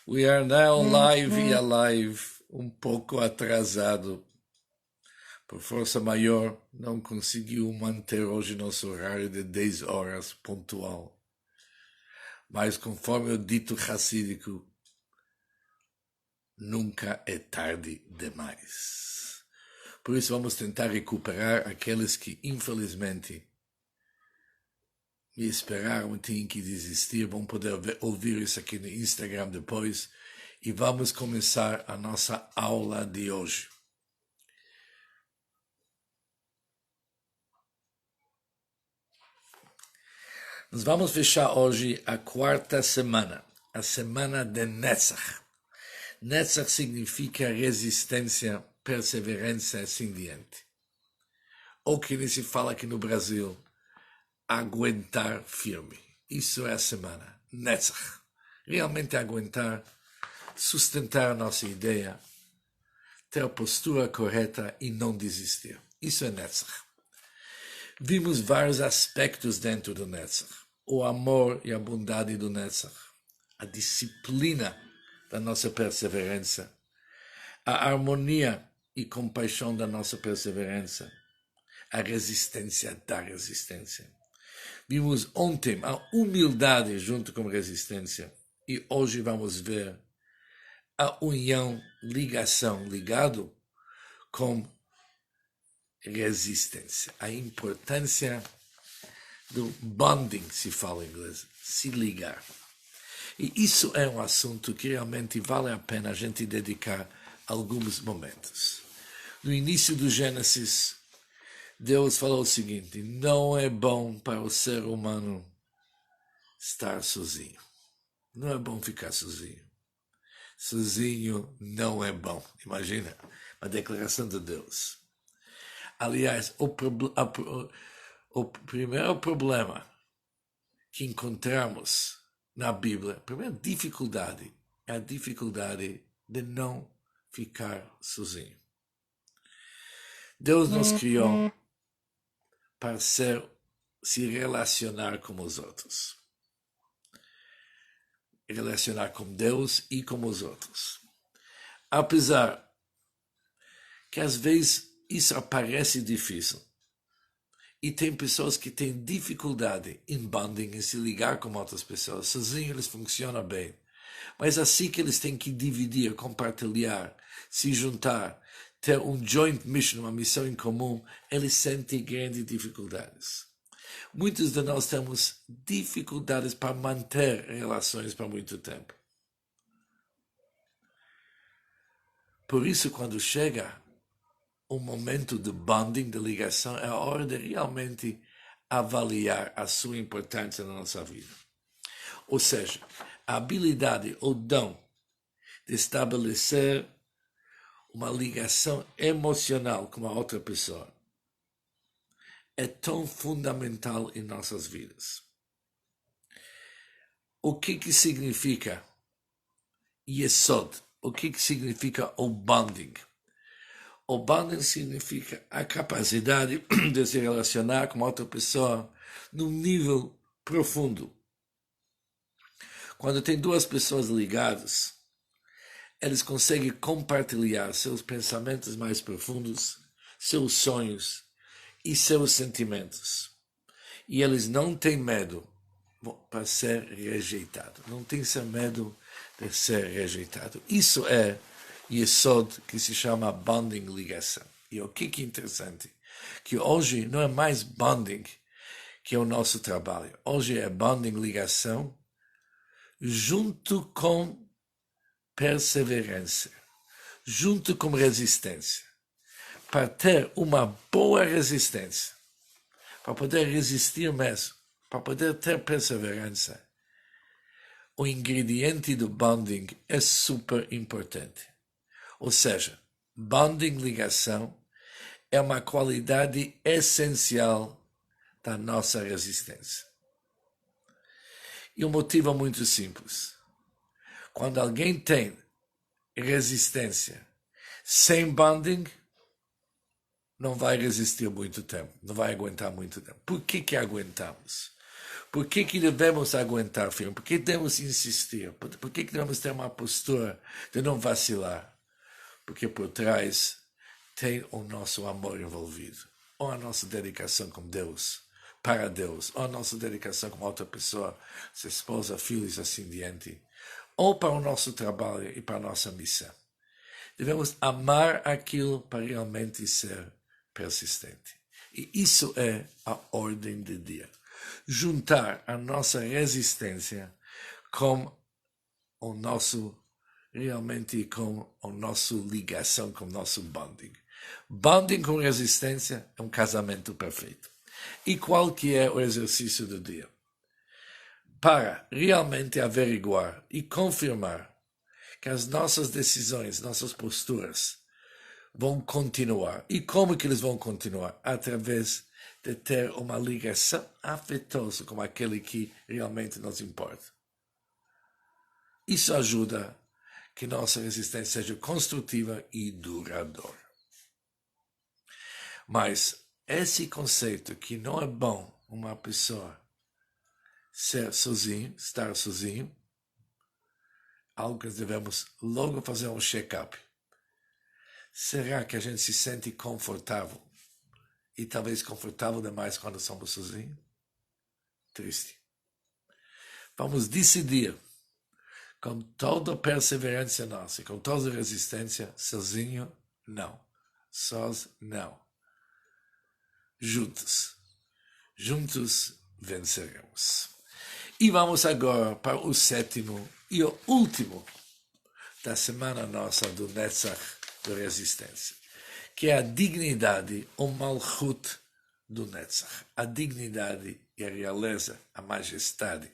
We are now live e alive, um pouco atrasado. Por força maior, não conseguiu manter hoje nosso horário de 10 horas pontual. Mas conforme o dito racídico, nunca é tarde demais. Por isso vamos tentar recuperar aqueles que, infelizmente, me esperaram e tinham que desistir. Vão poder ouvir isso aqui no Instagram depois. E vamos começar a nossa aula de hoje. Nós vamos fechar hoje a quarta semana, a semana de Netzach. Netzach significa resistência, perseverança e assim diante. Ou que se fala aqui no Brasil, aguentar firme. Isso é a semana, Netzach. Realmente aguentar, sustentar a nossa ideia, ter a postura correta e não desistir. Isso é Netzach. Vimos vários aspectos dentro do Netzach. O amor e a bondade do Netzach. A disciplina da nossa perseverança. A harmonia e compaixão da nossa perseverança. A resistência da resistência. Vimos ontem a humildade junto com a resistência. E hoje vamos ver a união, ligação, ligado com resistência. A importância do bonding, se fala em inglês, se ligar. E isso é um assunto que realmente vale a pena a gente dedicar alguns momentos. No início do Gênesis, Deus falou o seguinte: não é bom para o ser humano estar sozinho. Não é bom ficar sozinho. Sozinho não é bom. Imagina, uma declaração de Deus. Aliás, o primeiro problema que encontramos na Bíblia, a primeira dificuldade, é a dificuldade de não ficar sozinho. Deus nos criou para se relacionar com os outros. Relacionar com Deus e com os outros. Apesar que às vezes isso parece difícil. E tem pessoas que têm dificuldade em bonding, em se ligar com outras pessoas. Sozinhos eles funcionam bem. Mas assim que eles têm que dividir, compartilhar, se juntar, ter um joint mission, uma missão em comum, eles sentem grandes dificuldades. Muitos de nós temos dificuldades para manter relações por muito tempo. Por isso, quando chega o momento de bonding, de ligação, é a hora de realmente avaliar a sua importância na nossa vida. Ou seja, a habilidade ou dom de estabelecer uma ligação emocional com a outra pessoa é tão fundamental em nossas vidas. O que significa Yesod? O que significa o bonding? O bonding significa a capacidade de se relacionar com outra pessoa num nível profundo. Quando tem duas pessoas ligadas, eles conseguem compartilhar seus pensamentos mais profundos, seus sonhos e seus sentimentos. E eles não têm medo para ser rejeitado. Não tem medo de ser rejeitado. Isso é Yesod, que se chama bonding, ligação. E o que é interessante? Que hoje não é mais bonding que é o nosso trabalho. Hoje é bonding, ligação, junto com perseverança, junto com resistência. Para ter uma boa resistência, para poder resistir mesmo, para poder ter perseverança, o ingrediente do bonding é super importante. Ou seja, bonding, ligação, é uma qualidade essencial da nossa resistência. E o motivo é muito simples. Quando alguém tem resistência sem bonding, não vai resistir muito tempo, não vai aguentar muito tempo. Por que aguentamos? Por que devemos aguentar firme? Por que devemos insistir? Por que devemos ter uma postura de não vacilar? Porque por trás tem o nosso amor envolvido, ou a nossa dedicação com Deus, para Deus, ou a nossa dedicação com outra pessoa, sua esposa, filhos, assim diante, ou para o nosso trabalho e para a nossa missão. Devemos amar aquilo para realmente ser persistente. E isso é a ordem do dia. Juntar a nossa resistência com o nosso, realmente com a nossa ligação, com o nosso bonding. Bonding com resistência é um casamento perfeito. E qual que é o exercício do dia? Para realmente averiguar e confirmar que as nossas decisões, nossas posturas vão continuar. E como que eles vão continuar? Através de ter uma ligação afetuosa com aquele que realmente nos importa. Isso ajuda que nossa resistência seja construtiva e duradoura. Mas esse conceito que não é bom uma pessoa ser sozinho, estar sozinho, algo que devemos logo fazer um check-up. Será que a gente se sente confortável? E talvez confortável demais quando somos sozinhos? Triste. Vamos decidir, com toda a perseverança nossa, com toda a resistência, sozinho, não. Sós, não. Juntos. Juntos venceremos. E vamos agora para o sétimo e o último da semana nossa do Netzach da resistência, que é a dignidade, o malchut do Netzach, a dignidade e a realeza, a majestade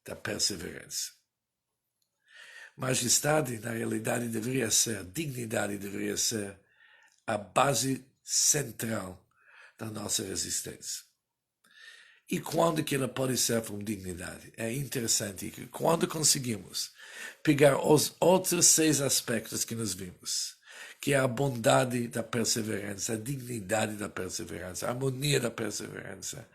da perseverança. Majestade, na realidade, deveria ser, dignidade deveria ser a base central da nossa resistência. E quando que ela pode ser com dignidade? É interessante que quando conseguimos pegar os outros 6 aspectos que nos vimos, que é a bondade da perseverança, a dignidade da perseverança, a harmonia da perseverança,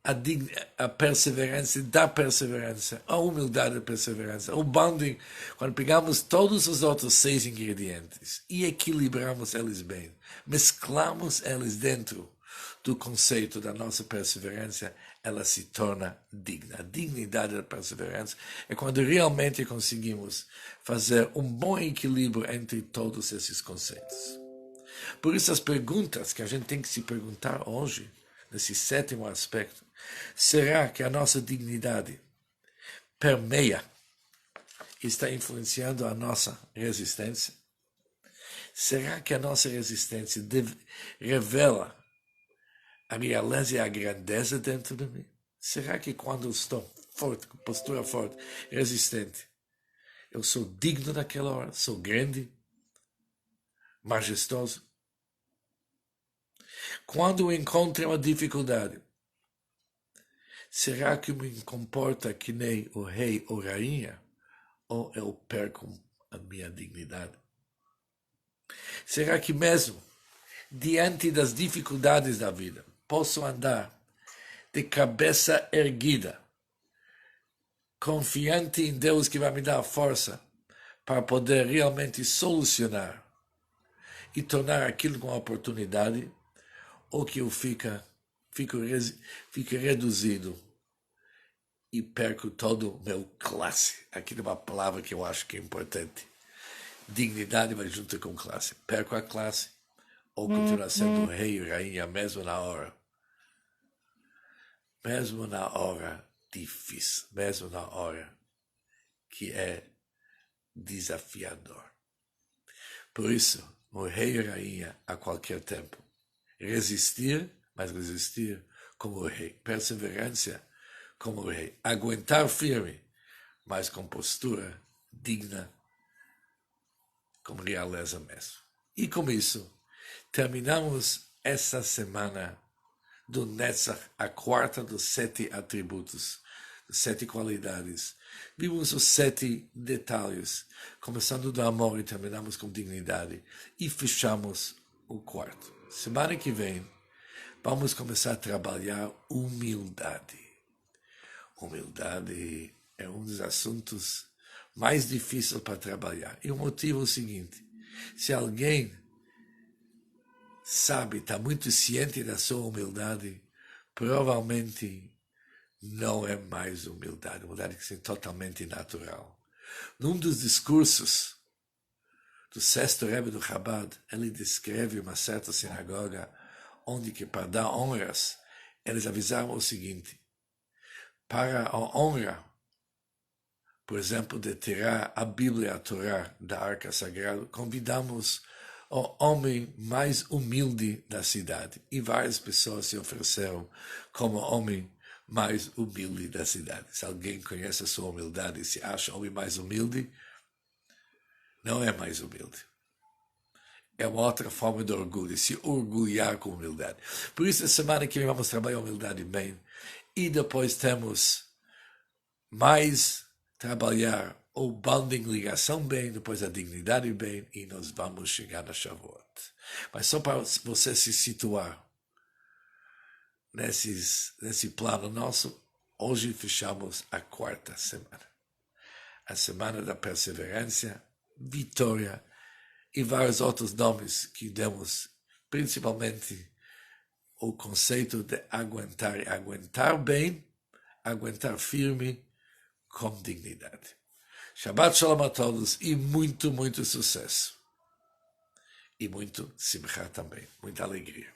a perseverança da perseverança, a humildade da perseverança, o bonding, quando pegamos todos os outros 6 ingredientes e equilibramos eles bem, mesclamos eles dentro do conceito da nossa perseverança, ela se torna digna. A dignidade da perseverança é quando realmente conseguimos fazer um bom equilíbrio entre todos esses conceitos. Por isso as perguntas que a gente tem que se perguntar hoje, nesse sétimo aspecto, será que a nossa dignidade permeia e está influenciando a nossa resistência? Será que a nossa resistência revela a realeza e a grandeza dentro de mim? Será que quando eu estou forte, com postura forte, resistente, eu sou digno naquela hora? Sou grande? Majestoso? Quando eu encontro uma dificuldade, será que eu me comporto que nem o rei ou rainha? Ou eu perco a minha dignidade? Será que mesmo diante das dificuldades da vida, posso andar de cabeça erguida, confiante em Deus que vai me dar força para poder realmente solucionar e tornar aquilo uma oportunidade, ou que eu fico reduzido e perco todo o meu classe? Aqui é uma palavra que eu acho que é importante. Dignidade vai junto com classe. Perco a classe ou continua sendo rei e rainha mesmo na hora. Mesmo na hora difícil, mesmo na hora que é desafiador. Por isso, o rei e rainha a qualquer tempo. Resistir, mas resistir como o rei. Perseverança como o rei. Aguentar firme, mas com postura digna, como realeza mesmo. E com isso, terminamos essa semana do Netzach, a quarta dos 7 atributos, 7 qualidades. Vimos os 7 detalhes, começando do amor e terminamos com dignidade. E fechamos o quarto. Semana que vem, Vamos começar a trabalhar humildade. Humildade é um dos assuntos mais difíceis para trabalhar. E o motivo é o seguinte: se alguém sabe, está muito ciente da sua humildade, provavelmente não é mais humildade. Humildade que é totalmente natural. Num dos discursos do sexto Rebbe do Chabad, ele descreve uma certa sinagoga onde que para dar honras, eles avisaram o seguinte: para a honra, por exemplo, de tirar a Bíblia, a Torá, da Arca Sagrada, convidamos o homem mais humilde da cidade. E várias pessoas se ofereceram como homem mais humilde da cidade. Se alguém conhece a sua humildade e se acha o homem mais humilde, não é mais humilde. É uma outra forma de orgulho, se orgulhar com humildade. Por isso, a semana que vem vamos trabalhar a humildade bem. E depois temos mais trabalhar o bonding, ligação bem, depois a dignidade bem, e nós vamos chegar na Shavuot. Mas só para você se situar nesse plano nosso, hoje fechamos a quarta semana. A semana da perseverança, vitória e vários outros nomes que demos, principalmente o conceito de aguentar, e aguentar bem, aguentar firme, com dignidade. Shabbat Shalom a todos e muito, muito sucesso. E muito simcha também, muita alegria.